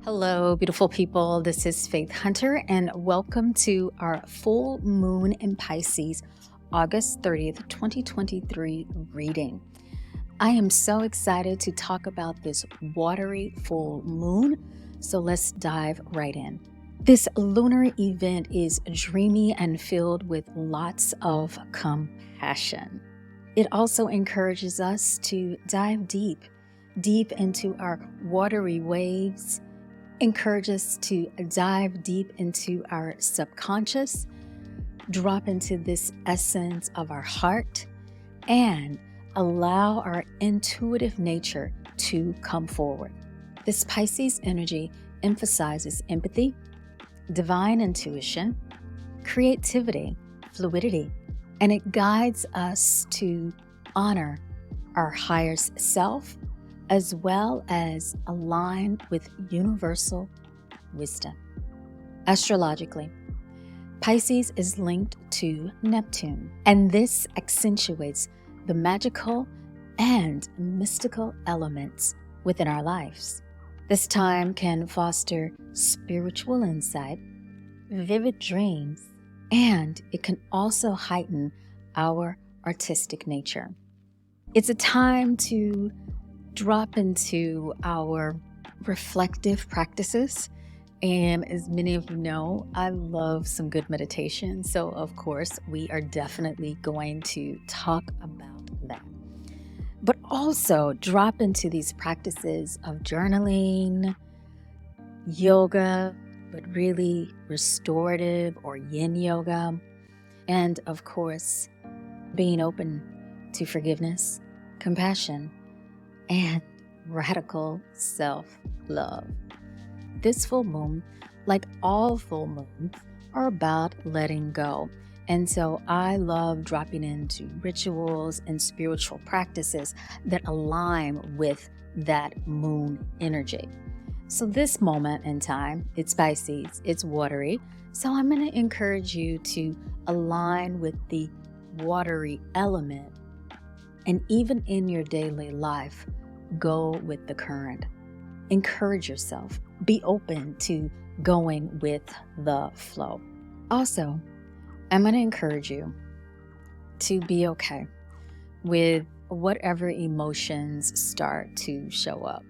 Hello, beautiful people. This is Faith Hunter, and welcome to our full moon in Pisces, August 30th, 2023 reading. I am so excited to talk about this watery full moon, so let's dive right in. This lunar event is dreamy and filled with lots of compassion. It also encourages us to dive deep into our watery waves, encourage us to dive deep into our subconscious, drop into this essence of our heart, and allow our intuitive nature to come forward. This Pisces energy emphasizes empathy, divine intuition, creativity, fluidity, and it guides us to honor our highest self as well as align with universal wisdom. Astrologically, Pisces is linked to Neptune, and this accentuates the magical and mystical elements within our lives. This time can foster spiritual insight, vivid dreams, and it can also heighten our artistic nature. It's a time to drop into our reflective practices. And as many of you know, I love some good meditation. So of course, we are definitely going to talk about that. But also drop into these practices of journaling, yoga, but really restorative or yin yoga. And of course, being open to forgiveness, compassion, and radical self-love. This full moon, like all full moons, are about letting go. And so I love dropping into rituals and spiritual practices that align with that moon energy. So this moment in time, it's Pisces, it's watery. So I'm going to encourage you to align with the watery element. And even in your daily life, go with the current. Encourage yourself. Be open to going with the flow. Also, I'm going to encourage you to be okay with whatever emotions start to show up.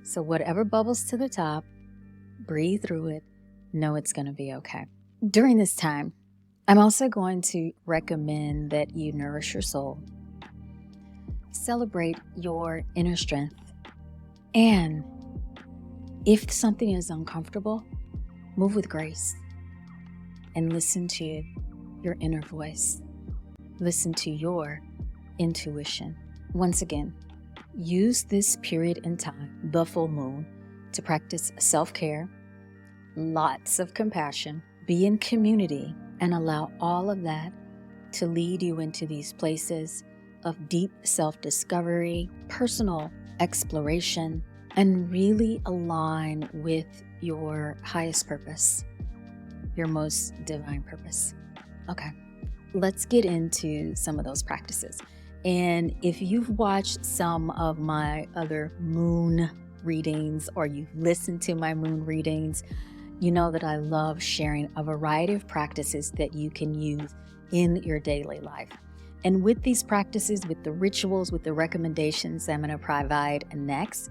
So whatever bubbles to the top, breathe through it. Know it's going to be okay. During this time, I'm also going to recommend that you nourish your soul. Celebrate your inner strength. And if something is uncomfortable, move with grace and listen to your inner voice. Listen to your intuition. Once again, use this period in time, the full moon, to practice self-care, lots of compassion, be in community, and allow all of that to lead you into these places of deep self-discovery, personal exploration, and really align with your highest purpose, your most divine purpose. Okay, let's get into some of those practices. And if you've watched some of my other moon readings or you've listened to my moon readings, you know that I love sharing a variety of practices that you can use in your daily life. And with these practices, with the rituals, with the recommendations I'm going to provide next,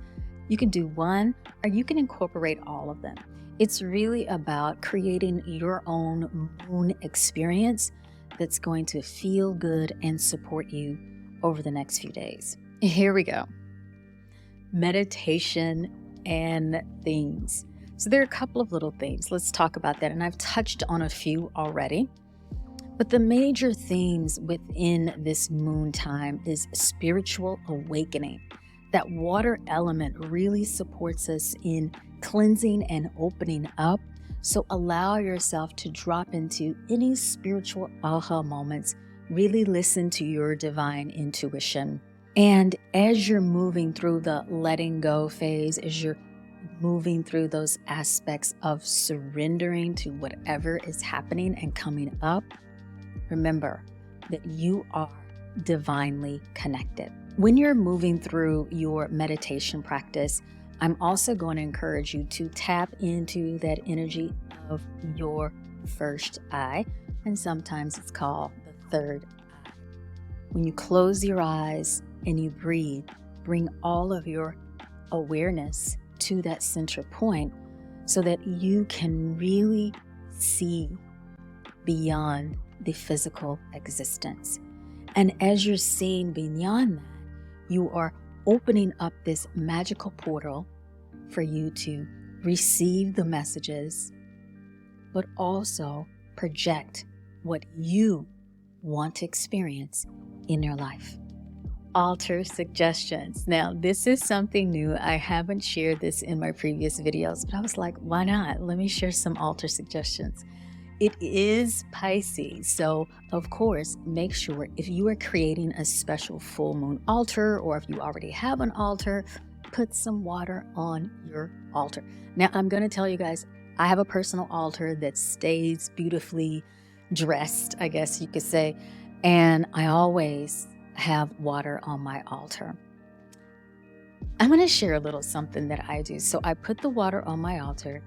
you can do one or you can incorporate all of them. It's really about creating your own moon experience that's going to feel good and support you over the next few days. Here we go. Meditation and themes. So there are a couple of little themes. Let's talk about that. And I've touched on a few already. But the major themes within this moon time is spiritual awakening. That water element really supports us in cleansing and opening up. So allow yourself to drop into any spiritual aha moments. Really listen to your divine intuition. And as you're moving through the letting go phase, as you're moving through those aspects of surrendering to whatever is happening and coming up, remember that you are divinely connected. When you're moving through your meditation practice, I'm also going to encourage you to tap into that energy of your first eye, and sometimes it's called the third eye. When you close your eyes and you breathe, bring all of your awareness to that center point so that you can really see beyond the physical existence. And as you're seeing beyond that, you are opening up this magical portal for you to receive the messages, but also project what you want to experience in your life. Altar suggestions. Now, this is something new. I haven't shared this in my previous videos, but I was like, why not? Let me share some altar suggestions. It is Pisces, so of course, make sure if you are creating a special full moon altar, or if you already have an altar, put some water on your altar. Now, I'm going to tell you guys, I have a personal altar that stays beautifully dressed, I guess you could say, and I always have water on my altar. I'm going to share a little something that I do. So I put the water on my altar,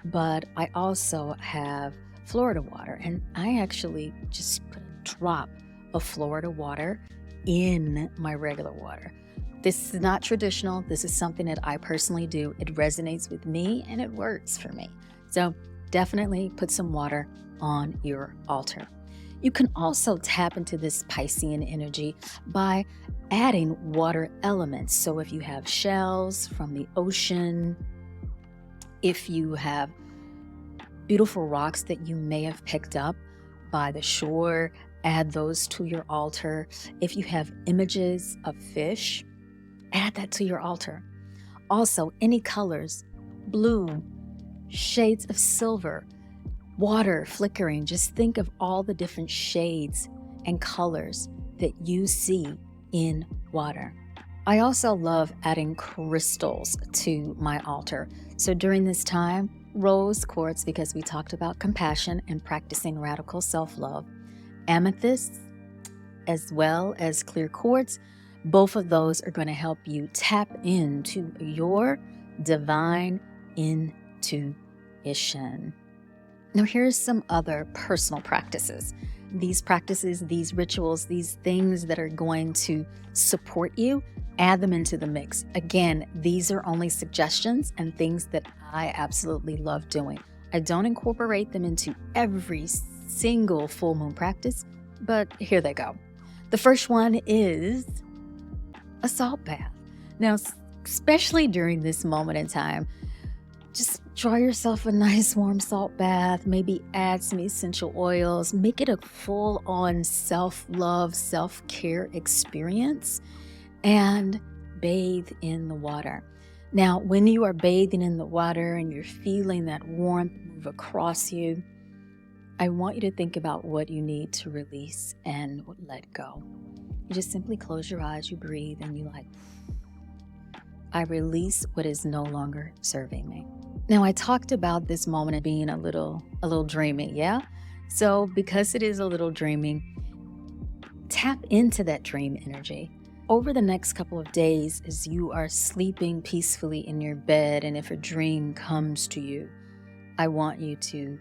but I also have Florida water, and I actually just put a drop of Florida water in my regular water. This is not traditional. This is something that I personally do. It resonates with me and it works for me. So definitely put some water on your altar. You can also tap into this Piscean energy by adding water elements. So if you have shells from the ocean, if you have beautiful rocks that you may have picked up by the shore, add those to your altar. If you have images of fish, add that to your altar. Also, any colors, blue, shades of silver, water flickering. Just think of all the different shades and colors that you see in water. I also love adding crystals to my altar. So during this time, rose quartz, because we talked about compassion and practicing radical self-love, amethyst, as well as clear quartz. Both of those are going to help you tap into your divine intuition. Now, here's some other personal practices. These practices, these rituals, these things that are going to support you, add them into the mix. Again, these are only suggestions and things that I absolutely love doing. I don't incorporate them into every single full moon practice, but here they go. The first one is a salt bath. Now, especially during this moment in time, just draw yourself a nice warm salt bath, maybe add some essential oils, make it a full-on self-love, self-care experience, and bathe in the water. Now, when you are bathing in the water and you're feeling that warmth move across you, I want you to think about what you need to release and let go. You just simply close your eyes, you breathe, and you I release what is no longer serving me. Now, I talked about this moment of being a little dreamy, yeah? So because it is a little dreamy, tap into that dream energy. Over the next couple of days, as you are sleeping peacefully in your bed, and if a dream comes to you, I want you to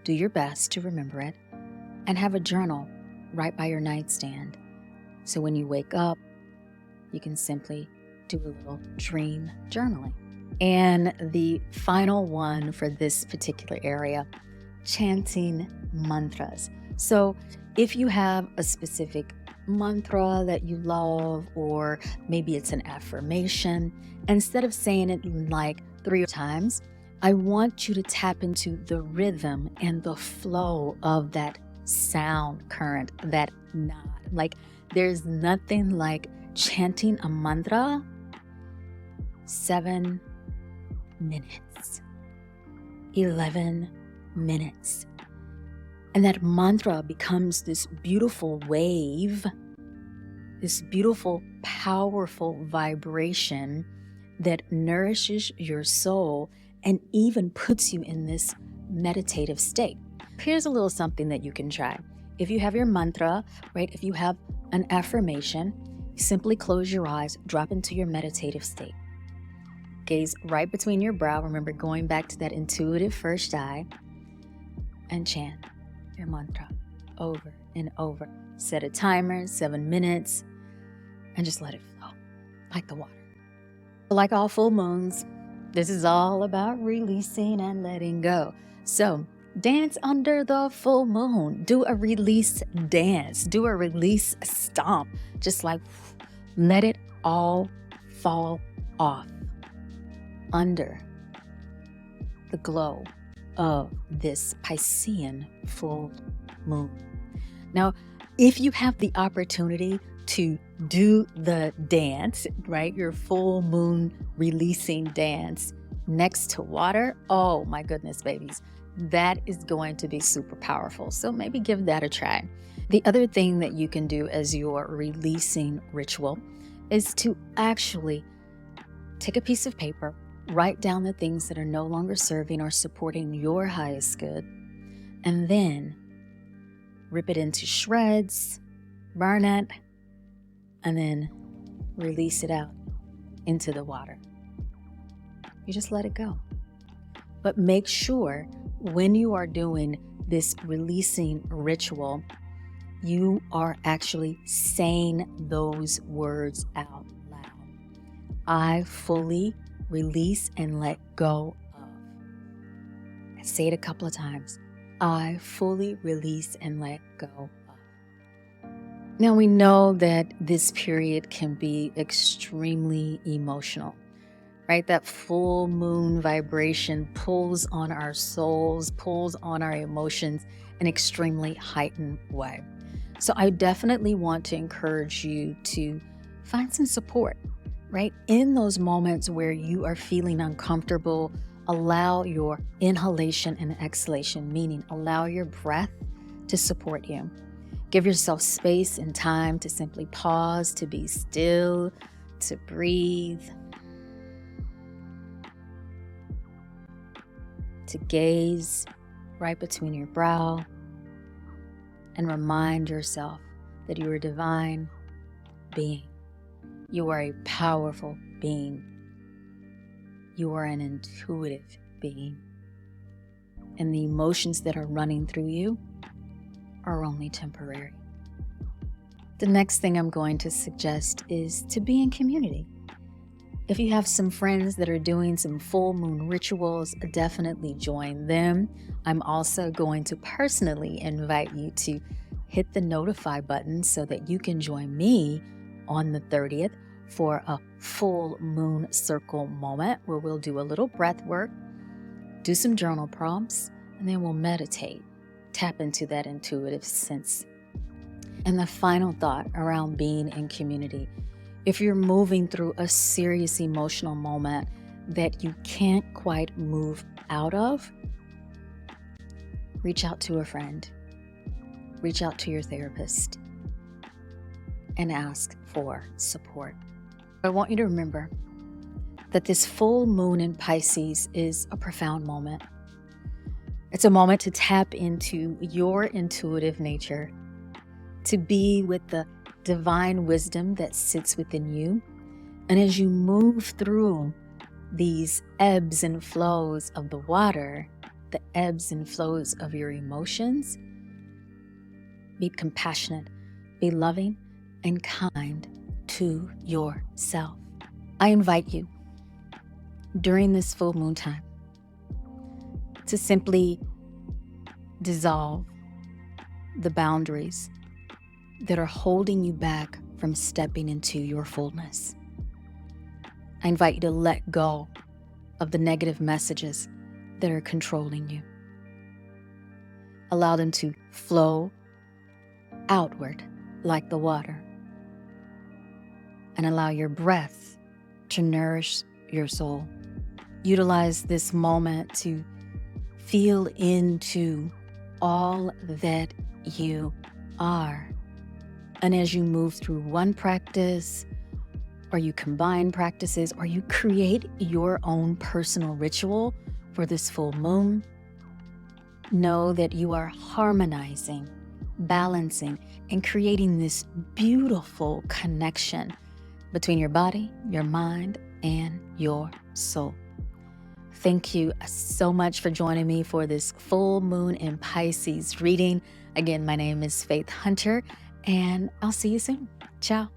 do your best to remember it and have a journal right by your nightstand. So when you wake up, you can simply do a little dream journaling. And the final one for this particular area, chanting mantras. So if you have a specific mantra that you love, or maybe it's an affirmation, instead of saying it like 3 times, I want you to tap into the rhythm and the flow of that sound current, that nod. Like, there's nothing like chanting a mantra 7 minutes, 11 minutes. And that mantra becomes this beautiful wave, this beautiful, powerful vibration that nourishes your soul and even puts you in this meditative state. Here's a little something that you can try. If you have your mantra, right? If you have an affirmation, simply close your eyes, drop into your meditative state. gaze right between your brow. Remember, going back to that intuitive first eye, and chant your mantra over and over. Set a timer, 7 minutes, and just let it flow like the water. Like all full moons, this is all about releasing and letting go. So dance under the full moon. Do a release dance. Do a release stomp. Just like let it all fall off under the glow of this Piscean full moon. Now, if you have the opportunity to do the dance, right, your full moon releasing dance next to water, oh my goodness, babies, that is going to be super powerful. So maybe give that a try. The other thing that you can do as your releasing ritual is to actually take a piece of paper, write down the things that are no longer serving or supporting your highest good, and then rip it into shreds, burn it, and then release it out into the water. You just let it go. But make sure when you are doing this releasing ritual, you are actually saying those words out loud. I fully release and let go of. I say it a couple of times. I fully release and let go of. Now we know that this period can be extremely emotional, right? That full moon vibration pulls on our souls, pulls on our emotions in an extremely heightened way. So I definitely want to encourage you to find some support, right? In those moments where you are feeling uncomfortable, allow your inhalation and exhalation, meaning allow your breath to support you. Give yourself space and time to simply pause, to be still, to breathe, to gaze right between your brow, and remind yourself that you are a divine being. You are a powerful being. You are an intuitive being. And the emotions that are running through you are only temporary. The next thing I'm going to suggest is to be in community. If you have some friends that are doing some full moon rituals, definitely join them. I'm also going to personally invite you to hit the notify button so that you can join me on the 30th for a full moon circle moment where we'll do a little breath work, do some journal prompts, and then we'll meditate, tap into that intuitive sense. And the final thought around being in community: if you're moving through a serious emotional moment that you can't quite move out of, reach out to a friend, reach out to your therapist, and ask for support. I want you to remember that this full moon in Pisces is a profound moment. It's a moment to tap into your intuitive nature, to be with the divine wisdom that sits within you. And as you move through these ebbs and flows of the water, the ebbs and flows of your emotions, be compassionate, be loving, and kind to yourself. I invite you during this full moon time to simply dissolve the boundaries that are holding you back from stepping into your fullness. I invite you to let go of the negative messages that are controlling you. Allow them to flow outward like the water, and allow your breath to nourish your soul. Utilize this moment to feel into all that you are. And as you move through one practice, or you combine practices, or you create your own personal ritual for this full moon, know that you are harmonizing, balancing, and creating this beautiful connection between your body, your mind, and your soul. Thank you so much for joining me for this full moon in Pisces reading. Again, my name is Faith Hunter, and I'll see you soon. Ciao.